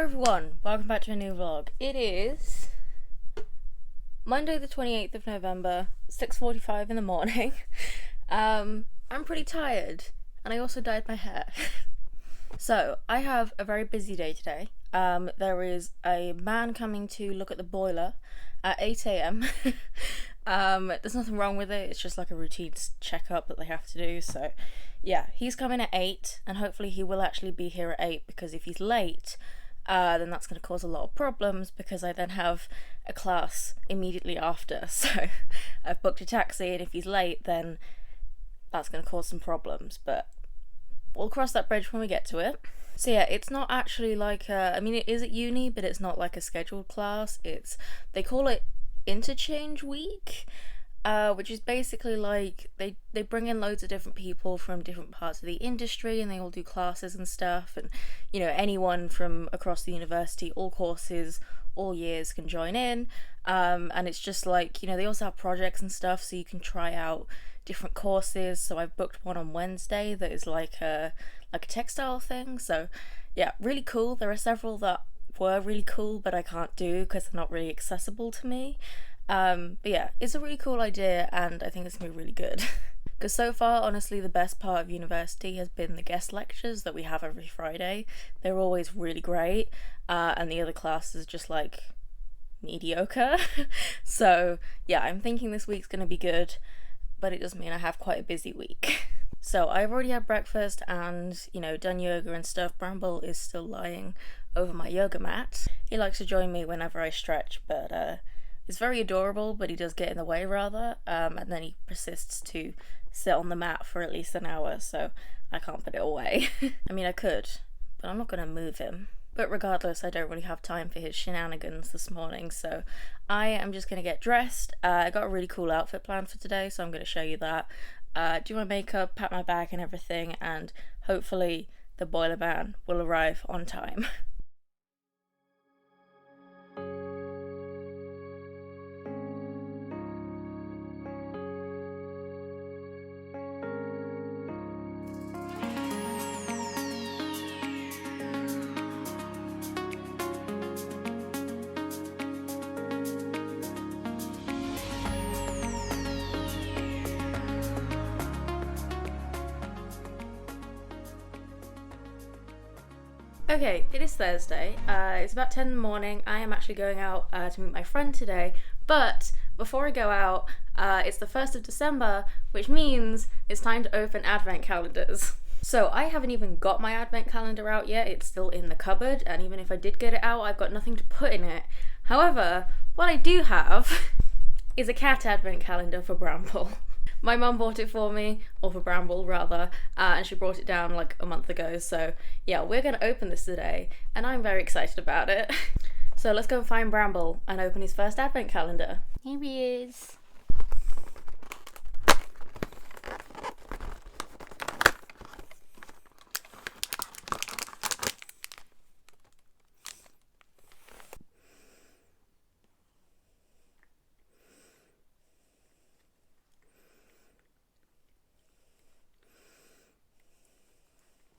Hello everyone, welcome back to a new vlog. It is Monday the 28th of November, 6:45 in the morning. I'm pretty tired and I also dyed my hair. So I have a very busy day today. There is a man coming to look at the boiler at 8 a.m. There's nothing wrong with it, it's just like a routine checkup that they have to do. So yeah, he's coming at 8 and hopefully he will actually be here at 8, because if he's late then that's going to cause a lot of problems, because I then have a class immediately after. So I've booked a taxi, and if he's late then that's going to cause some problems, but we'll cross that bridge when we get to it. So yeah, it's not actually like I mean it is at uni, but it's not like a scheduled class. They call it interchange week, which is basically like they bring in loads of different people from different parts of the industry, and they all do classes and stuff, and you know, anyone from across the university, all courses, all years can join in, and it's just like, you know, they also have projects and stuff, so you can try out different courses. So I've booked one on Wednesday that is like a textile thing, so yeah, really cool. There are several that were really cool but I can't do because they're not really accessible to me. But yeah, it's a really cool idea and I think it's gonna be really good. Because so far, honestly, the best part of university has been the guest lectures that we have every Friday. They're always really great, and the other classes just like mediocre. So yeah, I'm thinking this week's gonna be good, but it does mean I have quite a busy week. So I've already had breakfast and, you know, done yoga and stuff. Bramble is still lying over my yoga mat. He likes to join me whenever I stretch, but it's very adorable, but he does get in the way rather, and then he persists to sit on the mat for at least an hour, so I can't put it away. I mean, I could, but I'm not going to move him. But regardless, I don't really have time for his shenanigans this morning, so I am just going to get dressed. I got a really cool outfit planned for today, so I'm going to show you that. Do my makeup, pack my bag and everything, and hopefully the boiler man will arrive on time. Okay, it is Thursday. It's about 10 in the morning. I am actually going out to meet my friend today, but before I go out, it's the 1st of December, which means it's time to open advent calendars. So I haven't even got my advent calendar out yet. It's still in the cupboard, and even if I did get it out, I've got nothing to put in it. However, what I do have is a cat advent calendar for Bramble. My mum bought it for me, or for Bramble rather, and she brought it down like a month ago, so yeah, we're gonna open this today, and I'm very excited about it. So let's go and find Bramble and open his first advent calendar. Here he is.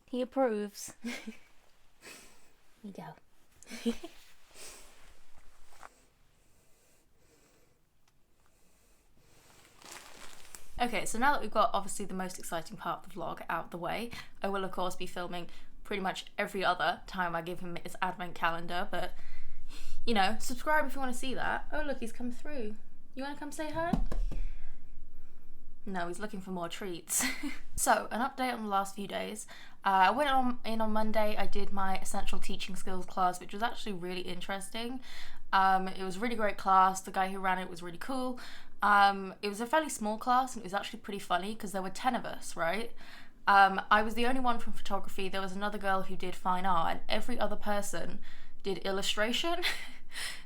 He approves. Here you go. Okay, so now that we've got obviously the most exciting part of the vlog out of the way, I will of course be filming pretty much every other time I give him his advent calendar, but you know, subscribe if you want to see that. Oh look, he's come through. You want to come say hi? No, he's looking for more treats. So, an update on the last few days. I went in on Monday, I did my Essential Teaching Skills class, which was actually really interesting. It was a really great class, the guy who ran it was really cool. It was a fairly small class, and it was actually pretty funny, because there were 10 of us, right? I was the only one from photography, there was another girl who did fine art, and every other person did illustration.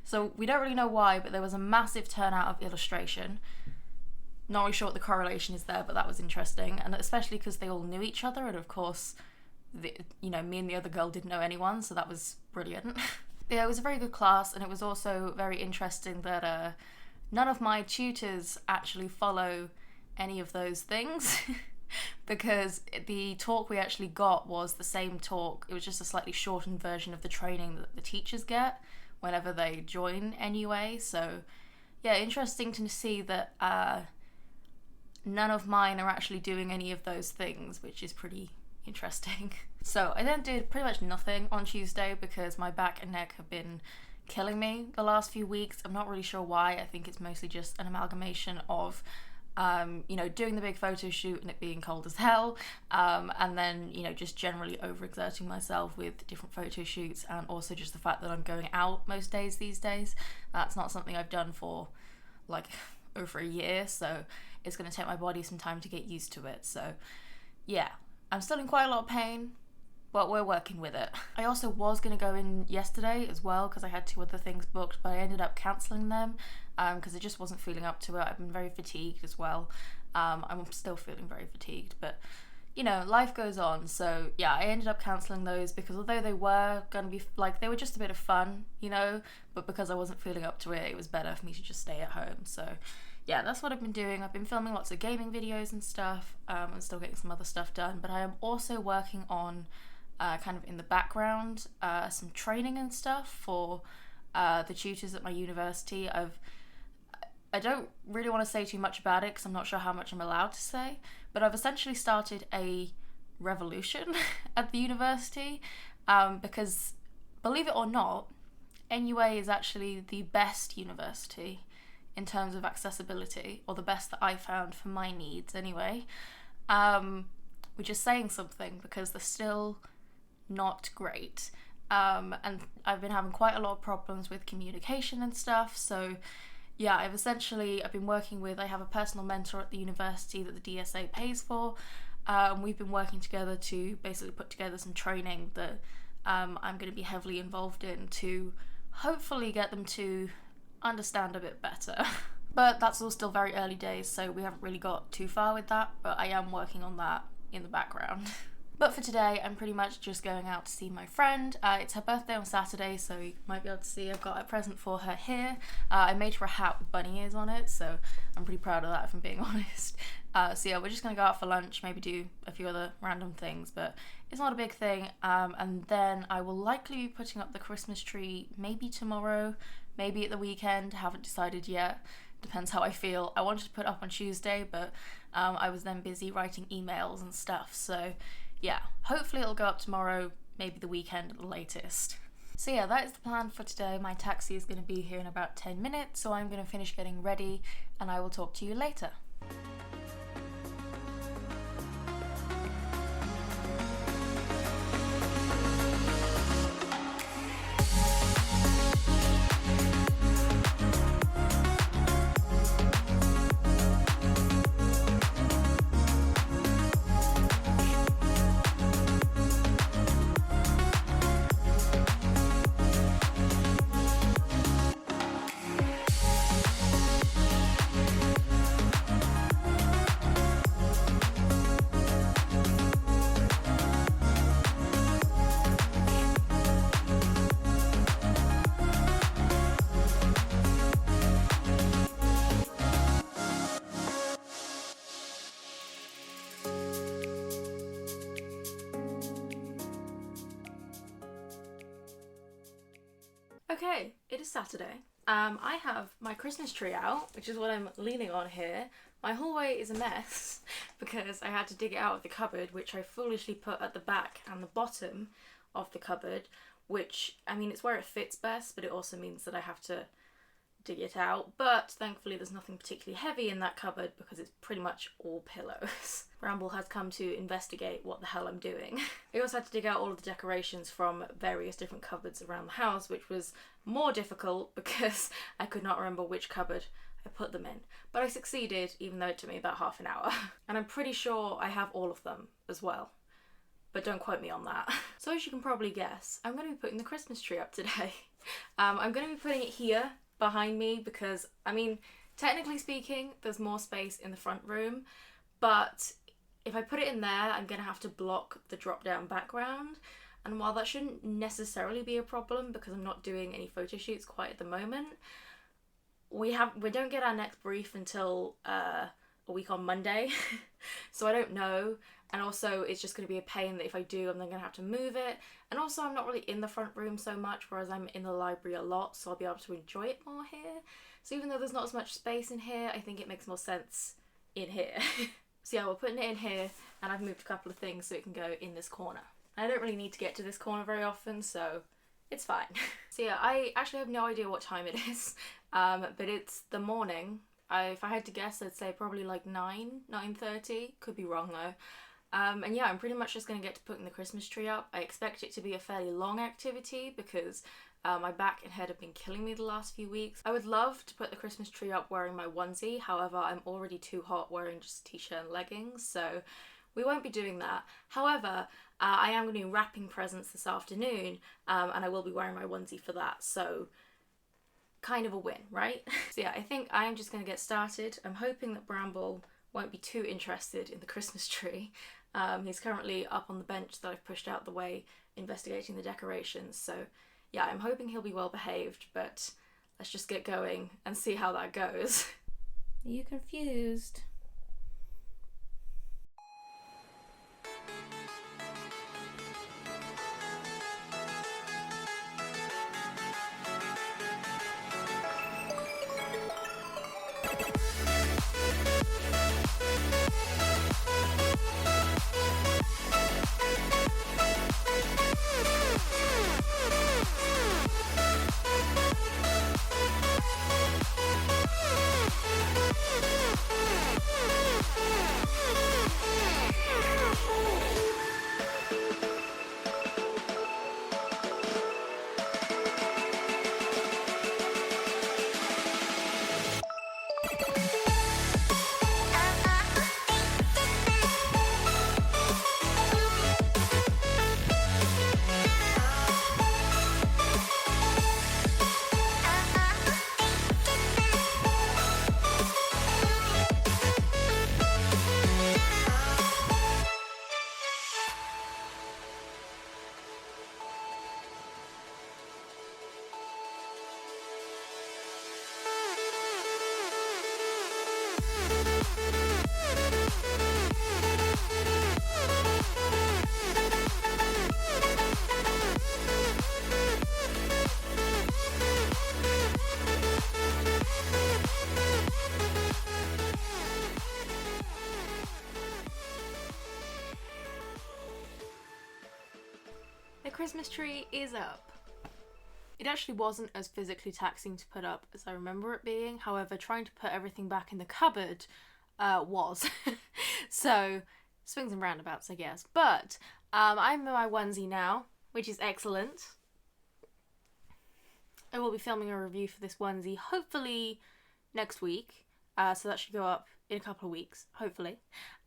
So, we don't really know why, but there was a massive turnout of illustration. Not really sure what the correlation is there, but that was interesting, and especially because they all knew each other, and of course, you know, me and the other girl didn't know anyone, so that was brilliant. Yeah, it was a very good class, and it was also very interesting that none of my tutors actually follow any of those things. because the talk we actually got was the same talk. It was just a slightly shortened version of the training that the teachers get whenever they join anyway. So yeah, interesting to see that none of mine are actually doing any of those things, which is pretty interesting. So I then did pretty much nothing on Tuesday because my back and neck have been killing me the last few weeks. I'm not really sure why. I think it's mostly just an amalgamation of doing the big photo shoot and it being cold as hell, and then, just generally overexerting myself with different photo shoots, and also just the fact that I'm going out most days these days. That's not something I've done for like over a year, so it's going to take my body some time to get used to it. So yeah, I'm still in quite a lot of pain, but we're working with it. I also was going to go in yesterday as well because I had 2 other things booked, but I ended up cancelling them because I just wasn't feeling up to it. I've been very fatigued as well. I'm still feeling very fatigued, but life goes on. So yeah, I ended up cancelling those because although they were going to be they were just a bit of fun, but because I wasn't feeling up to it, it was better for me to just stay at home. So yeah, that's what I've been doing. I've been filming lots of gaming videos and stuff. I'm still getting some other stuff done, but I am also working on kind of in the background some training and stuff for the tutors at my university. I don't really want to say too much about it because I'm not sure how much I'm allowed to say, but I've essentially started a revolution at the university because, believe it or not, NUA is actually the best university in terms of accessibility, or the best that I found for my needs anyway, which is saying something because they're still not great. And I've been having quite a lot of problems with communication and stuff, so yeah, I've been working with, I have a personal mentor at the university that the DSA pays for. We've been working together to basically put together some training that I'm going to be heavily involved in to hopefully get them to understand a bit better. But that's all still very early days, so we haven't really got too far with that, but I am working on that in the background. But for today, I'm pretty much just going out to see my friend. It's her birthday on Saturday, so you might be able to see I've got a present for her here. I made her a hat with bunny ears on it, so I'm pretty proud of that, if I'm being honest. So yeah, we're just going to go out for lunch, maybe do a few other random things, but it's not a big thing. And then I will likely be putting up the Christmas tree maybe tomorrow, maybe at the weekend. I haven't decided yet. Depends how I feel. I wanted to put it up on Tuesday, but I was then busy writing emails and stuff, so yeah, hopefully it'll go up tomorrow, maybe the weekend at the latest. So yeah, that is the plan for today. My taxi is going to be here in about 10 minutes, so I'm going to finish getting ready and I will talk to you later. Okay, it is Saturday. I have my Christmas tree out, which is what I'm leaning on here. My hallway is a mess because I had to dig it out of the cupboard, which I foolishly put at the back and the bottom of the cupboard, which, I mean, it's where it fits best, but it also means that I have to dig it out. But thankfully there's nothing particularly heavy in that cupboard because it's pretty much all pillows. Bramble has come to investigate what the hell I'm doing. I also had to dig out all of the decorations from various different cupboards around the house, which was more difficult because I could not remember which cupboard I put them in. But I succeeded, even though it took me about half an hour. And I'm pretty sure I have all of them as well, but don't quote me on that. So as you can probably guess, I'm going to be putting the Christmas tree up today. I'm going to be putting it here behind me because, I mean, technically speaking, there's more space in the front room, but if I put it in there, I'm going to have to block the drop-down background. And while that shouldn't necessarily be a problem because I'm not doing any photo shoots quite at the moment, we don't get our next brief until a week on Monday. So I don't know. And also it's just going to be a pain that if I do, I'm then going to have to move it. And also I'm not really in the front room so much, whereas I'm in the library a lot, so I'll be able to enjoy it more here. So even though there's not as much space in here, I think it makes more sense in here. So yeah, we're putting it in here, and I've moved a couple of things so it can go in this corner. I don't really need to get to this corner very often, so it's fine. So yeah, I actually have no idea what time it is, but it's the morning. If I had to guess, I'd say probably like 9:30. Could be wrong though. And yeah, I'm pretty much just going to get to putting the Christmas tree up. I expect it to be a fairly long activity because my back and head have been killing me the last few weeks. I would love to put the Christmas tree up wearing my onesie, however, I'm already too hot wearing just a t-shirt and leggings, so we won't be doing that. However, I am going to be wrapping presents this afternoon, and I will be wearing my onesie for that, so kind of a win, right? So yeah, I think I am just going to get started. I'm hoping that Bramble won't be too interested in the Christmas tree. He's currently up on the bench that I've pushed out the way, investigating the decorations, so yeah, I'm hoping he'll be well behaved, but let's just get going and see how that goes. Are you confused? The Christmas tree is up. It actually wasn't as physically taxing to put up as I remember it being, however trying to put everything back in the cupboard was. So, swings and roundabouts I guess. But I'm in my onesie now, which is excellent. I will be filming a review for this onesie hopefully next week, so that should go up in a couple of weeks, hopefully.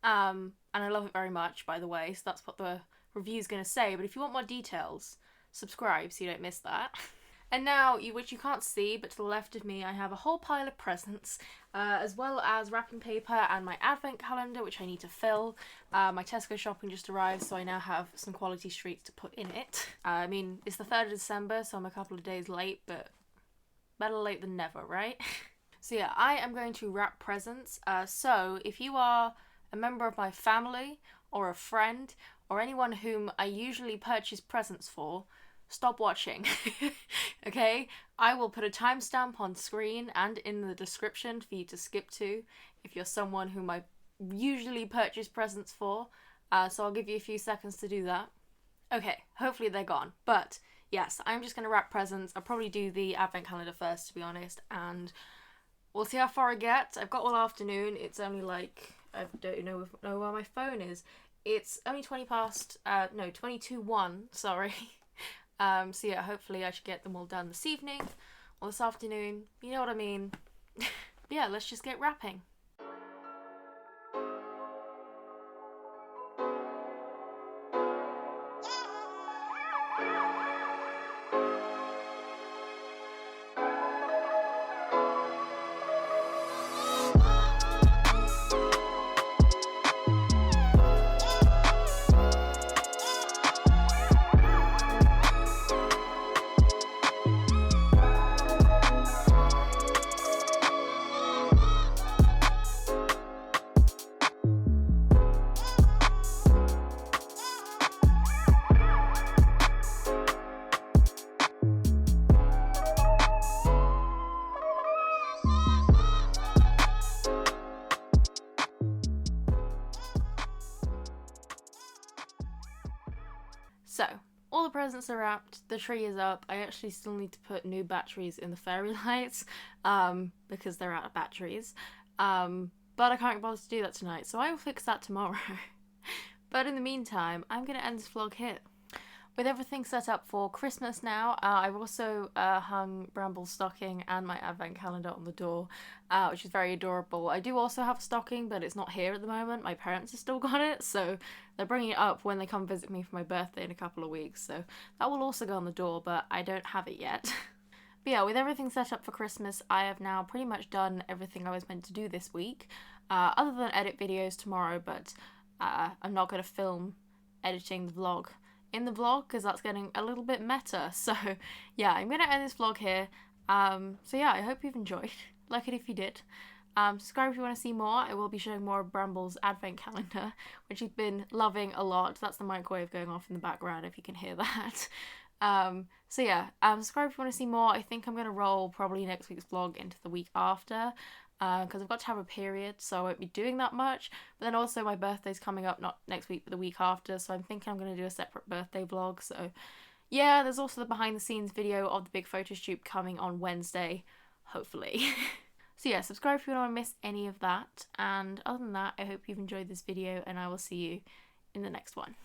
And I love it very much, by the way, so that's what the review's going to say, but if you want more details, subscribe so you don't miss that. And now, which you can't see, but to the left of me I have a whole pile of presents, as well as wrapping paper and my advent calendar, which I need to fill. My Tesco shopping just arrived, so I now have some quality streets to put in it. I mean, it's the 3rd of December, so I'm a couple of days late, but better late than never, right? So yeah, I am going to wrap presents, so if you are a member of my family, or a friend, or anyone whom I usually purchase presents for, stop watching. Okay? I will put a timestamp on screen and in the description for you to skip to if you're someone whom I usually purchase presents for, so I'll give you a few seconds to do that. Okay, hopefully they're gone, but yes, I'm just going to wrap presents. I'll probably do the advent calendar first, to be honest, and we'll see how far I get. I've got all afternoon. It's only like, I don't know where my phone is. It's only 22:01, sorry. So yeah, hopefully I should get them all done this evening or this afternoon. You know what I mean. But yeah, let's just get wrapping. So, all the presents are wrapped, the tree is up. I actually still need to put new batteries in the fairy lights, because they're out of batteries. But I can't bother to do that tonight, so I will fix that tomorrow. But in the meantime, I'm going to end this vlog here. With everything set up for Christmas now, I've also hung Bramble's stocking and my advent calendar on the door, which is very adorable. I do also have a stocking, but it's not here at the moment. My parents have still got it, so they're bringing it up when they come visit me for my birthday in a couple of weeks, so that will also go on the door, but I don't have it yet. But yeah, with everything set up for Christmas, I have now pretty much done everything I was meant to do this week, other than edit videos tomorrow, but I'm not going to film editing the vlog in the vlog because that's getting a little bit meta. So yeah, I'm gonna end this vlog here. So yeah, I hope you've enjoyed. Like it if you did. Subscribe if you want to see more. I will be showing more of Bramble's advent calendar, which she's been loving a lot. That's the microwave going off in the background if you can hear that. So yeah, subscribe if you want to see more. I think I'm gonna roll probably next week's vlog into the week after, because I've got to have a period, so I won't be doing that much. But then also my birthday's coming up, not next week, but the week after, so I'm thinking I'm going to do a separate birthday vlog. So yeah, there's also the behind the scenes video of the big photo shoot coming on Wednesday, hopefully. So yeah, subscribe if you don't want to miss any of that. And other than that, I hope you've enjoyed this video, and I will see you in the next one.